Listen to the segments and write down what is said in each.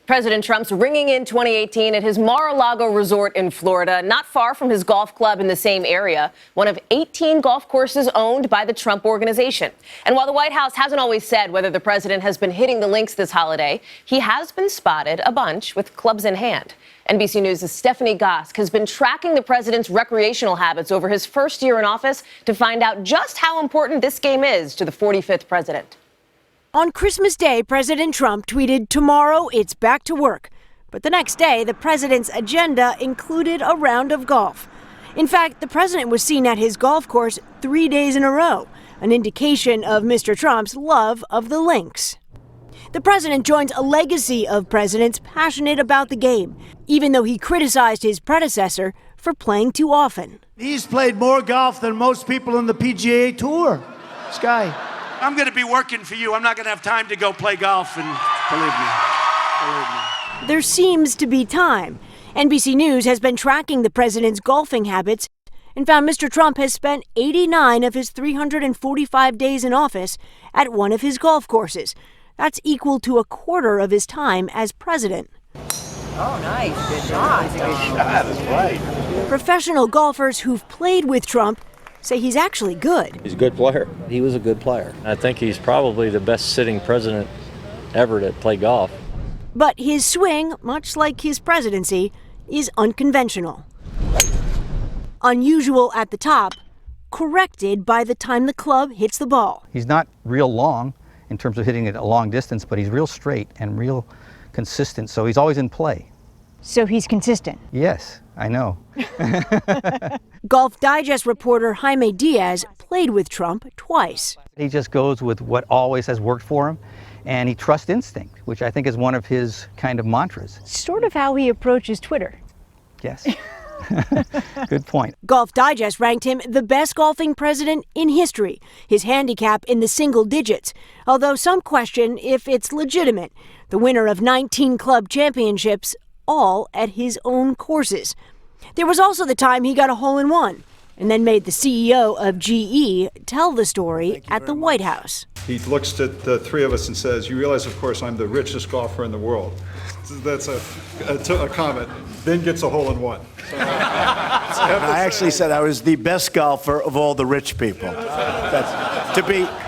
President Trump's ringing in 2018 at his Mar-a-Lago resort in Florida, not far from his golf club in the same area, one of 18 golf courses owned by the Trump organization. And while the White House hasn't always said whether the president has been hitting the links this holiday, he has been spotted a bunch with clubs in hand. NBC News' Stephanie Gosk has been tracking the president's recreational habits over his first year in office to find out just how important this game is to the 45th president. On Christmas Day, President Trump tweeted, "Tomorrow it's back to work." But the next day, the president's agenda included a round of golf. In fact, the president was seen at his golf course 3 days in a row, an indication of Mr. Trump's love of the links. The president joins a legacy of presidents passionate about the game, even though he criticized his predecessor for playing too often. He's played more golf than most people in the PGA Tour. This guy. I'm going to be working for you. I'm not going to have time to go play golf, and believe me. There seems to be time. NBC News has been tracking the president's golfing habits and found Mr. Trump has spent 89 of his 345 days in office at one of his golf courses. That's equal to a quarter of his time as president. Oh, nice. Good shot. Good shot. That's right. Professional golfers who've played with Trump say he's actually good. He's a good player. He was a good player. I think he's probably the best sitting president ever to play golf. But his swing, much like his presidency, is unconventional. Unusual at the top, corrected by the time the club hits the ball. He's not real long in terms of hitting it a long distance, but he's real straight and real consistent, so he's always in play. So he's consistent? Yes, I know. Golf Digest reporter Jaime Diaz played with Trump twice. He just goes with what always has worked for him, and he trusts instinct, which I think is one of his kind of mantras. Sort of how he approaches Twitter. Yes. Good point. Golf Digest ranked him the best golfing president in history, his handicap in the single digits, although some question if it's legitimate. The winner of 19 club championships, all at his own courses. There was also the time he got a hole-in-one and then made the CEO of GE tell the story at the White House. He looks at the three of us and says, "You realize, of course, I'm the richest golfer in the world." That's a comment. Then gets a hole-in-one. I actually said I was the best golfer of all the rich people. That's,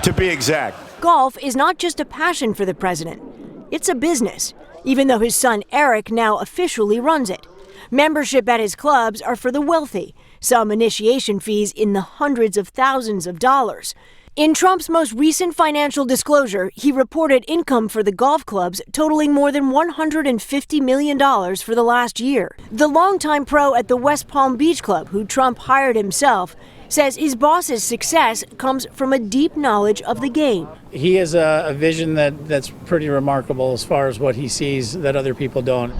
to be exact. Golf is not just a passion for the president. It's a business, even though his son Eric now officially runs it. Membership at his clubs are for the wealthy, some initiation fees in the hundreds of thousands of dollars. In Trump's most recent financial disclosure, he reported income for the golf clubs totaling more than $150 million for the last year. The longtime pro at the West Palm Beach Club, who Trump hired himself, says his boss's success comes from a deep knowledge of the game. He has a vision that's pretty remarkable as far as what he sees that other people don't.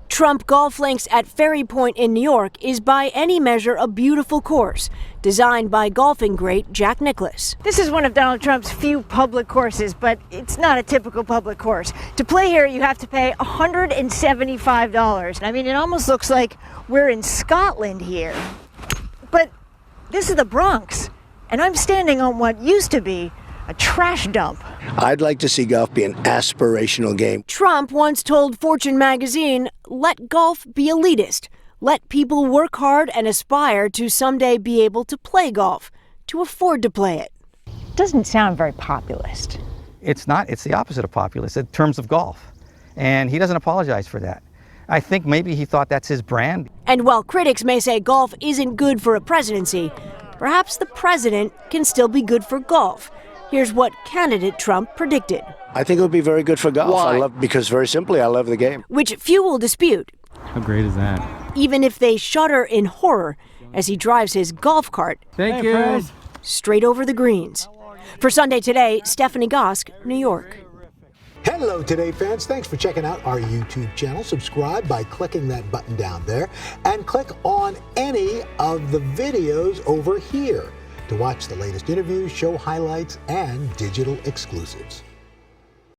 Trump Golf Links at Ferry Point in New York is by any measure a beautiful course, designed by golfing great Jack Nicklaus. This is one of Donald Trump's few public courses, but it's not a typical public course. To play here, you have to pay $175. I mean, it almost looks like we're in Scotland here. But this is the Bronx, and I'm standing on what used to be a trash dump. I'd like to see golf be an aspirational game. Trump once told Fortune magazine, "Let golf be elitist. Let people work hard and aspire to someday be able to play golf, to afford to play it." Doesn't sound very populist. It's not. It's the opposite of populist in terms of golf. And he doesn't apologize for that. I think maybe he thought that's his brand. And while critics may say golf isn't good for a presidency, perhaps the president can still be good for golf. Here's what candidate Trump predicted. I think it would be very good for golf. Why? Because very simply, I love the game. Which few will dispute. How great is that? Even if they shudder in horror as he drives his golf cart Thank you. straight over the greens. For Sunday Today, Stephanie Gosk, New York. Hello, Today fans. Thanks for checking out our YouTube channel. Subscribe by clicking that button down there and click on any of the videos over here to watch the latest interviews, show highlights, and digital exclusives.